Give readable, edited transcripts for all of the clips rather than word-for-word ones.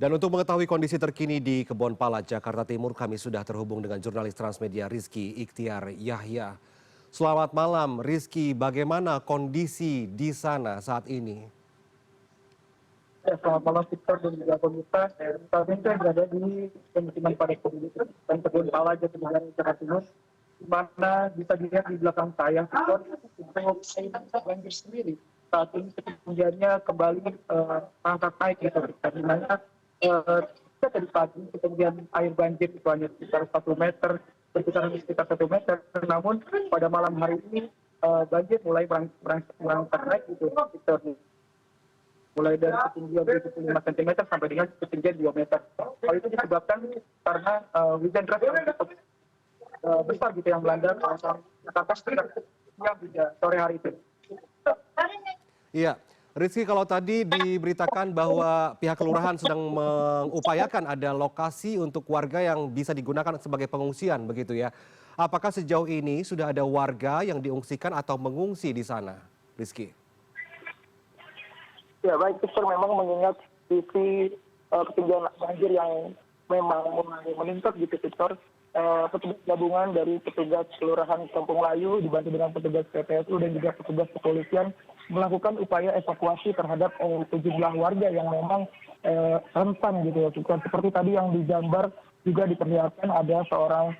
Dan untuk mengetahui kondisi terkini di Kebonpala, Jakarta Timur, kami sudah terhubung dengan jurnalis Transmedia Rizky Iktiar Yahya. Selamat malam Rizky, bagaimana kondisi di sana saat ini? Ya, selamat malam Victor dan juga pemirsa. Saat ini saya berada di pemukiman padat penduduk dan Kebonpala, Jakarta Timur, di mana bisa dilihat di belakang saya, Victor, untuk banjir sendiri. Saat ini ketinggiannya kembali angkat naik, gitu, di mana tadi pagi ketinggian air banjir itu hanya sekitar 1 meter, sekitar 1 meter. Namun pada malam hari ini banjir mulai berangkat naik, gitu, Victor. Mulai dari ketinggian 75 cm sampai dengan ketinggian 2 meter. Hal itu disebabkan karena hujan deras yang cukup besar gitu yang melanda kawasan Jakarta sekitar jam 3 sore hari itu. Iya, Rizky, kalau tadi diberitakan bahwa pihak kelurahan sedang mengupayakan ada lokasi untuk warga yang bisa digunakan sebagai pengungsian begitu ya. Apakah sejauh ini sudah ada warga yang diungsikan atau mengungsi di sana, Rizky? Ya baik, Victor, memang mengingat sisi ketinggian banjir yang memang mulai meningkat gitu, Victor. Petugas gabungan dari petugas kelurahan Kampung Layu dibantu dengan petugas PPSU dan juga petugas kepolisian melakukan upaya evakuasi terhadap sejumlah warga yang memang rentan gitu ya, Victor. Seperti tadi yang digambar juga diperlihatkan ada seorang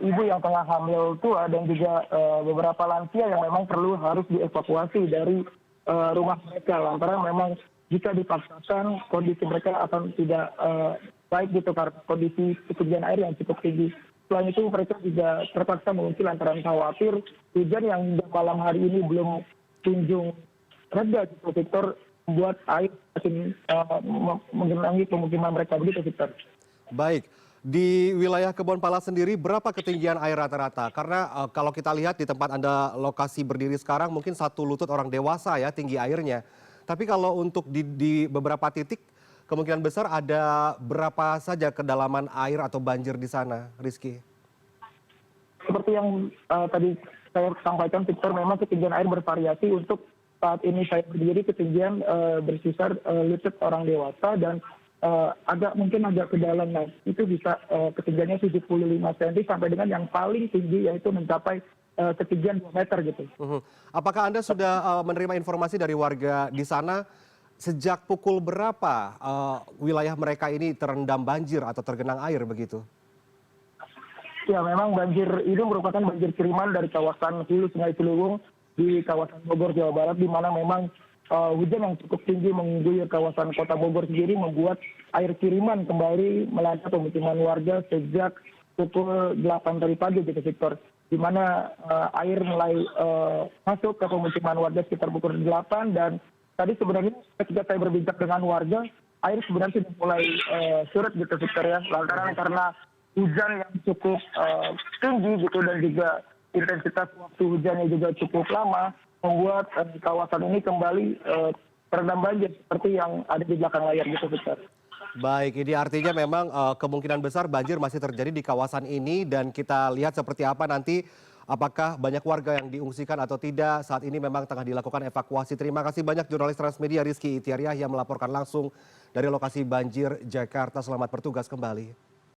ibu yang tengah hamil tua dan juga beberapa lansia yang memang harus dievakuasi dari rumah mereka, lantaran memang jika dipaksakan kondisi mereka akan tidak baik gitu karena kondisi ketinggian air yang cukup tinggi. Selain itu mereka juga terpaksa mengungsi lantaran khawatir hujan yang hingga malam hari ini belum kunjung reda gitu, Victor, membuat air makin menggenangi pemukiman mereka begitu, Victor. Baik. Di wilayah Kebonpala sendiri berapa ketinggian air rata-rata? Karena kalau kita lihat di tempat Anda lokasi berdiri sekarang mungkin 1 lutut orang dewasa ya tinggi airnya. Tapi kalau untuk di beberapa titik kemungkinan besar ada berapa saja kedalaman air atau banjir di sana, Rizky? Seperti yang tadi saya sampaikan, Victor, memang ketinggian air bervariasi. Untuk saat ini saya berdiri ketinggian berkisar lutut orang dewasa dan mungkin agak ke dalam, nah itu bisa ketinggiannya 75 cm sampai dengan yang paling tinggi yaitu mencapai ketinggian 2 meter gitu. Apakah Anda sudah menerima informasi dari warga di sana sejak pukul berapa wilayah mereka ini terendam banjir atau tergenang air begitu? Ya, memang banjir ini merupakan banjir kiriman dari kawasan hulu Sungai Ciliwung di kawasan Bogor, Jawa Barat, di mana memang hujan yang cukup tinggi mengguyur kawasan kota Bogor sendiri membuat air kiriman kembali melanda pemukiman warga sejak pukul 8 tadi pagi gitu, Victor. Di mana air mulai masuk ke pemukiman warga sekitar pukul 8 dan tadi sebenarnya ketika saya berbincang dengan warga, air sebenarnya sudah mulai surut gitu, Victor ya. Lantaran karena hujan yang cukup tinggi gitu dan juga intensitas waktu hujannya juga cukup lama, membuat kawasan ini kembali terendam banjir seperti yang ada di belakang layar gitu, Victor. Baik, ini artinya memang kemungkinan besar banjir masih terjadi di kawasan ini dan kita lihat seperti apa nanti apakah banyak warga yang diungsikan atau tidak. Saat ini memang tengah dilakukan evakuasi. Terima kasih banyak jurnalis Transmedia Rizky Iktiar Yahya melaporkan langsung dari lokasi banjir Jakarta. Selamat bertugas kembali.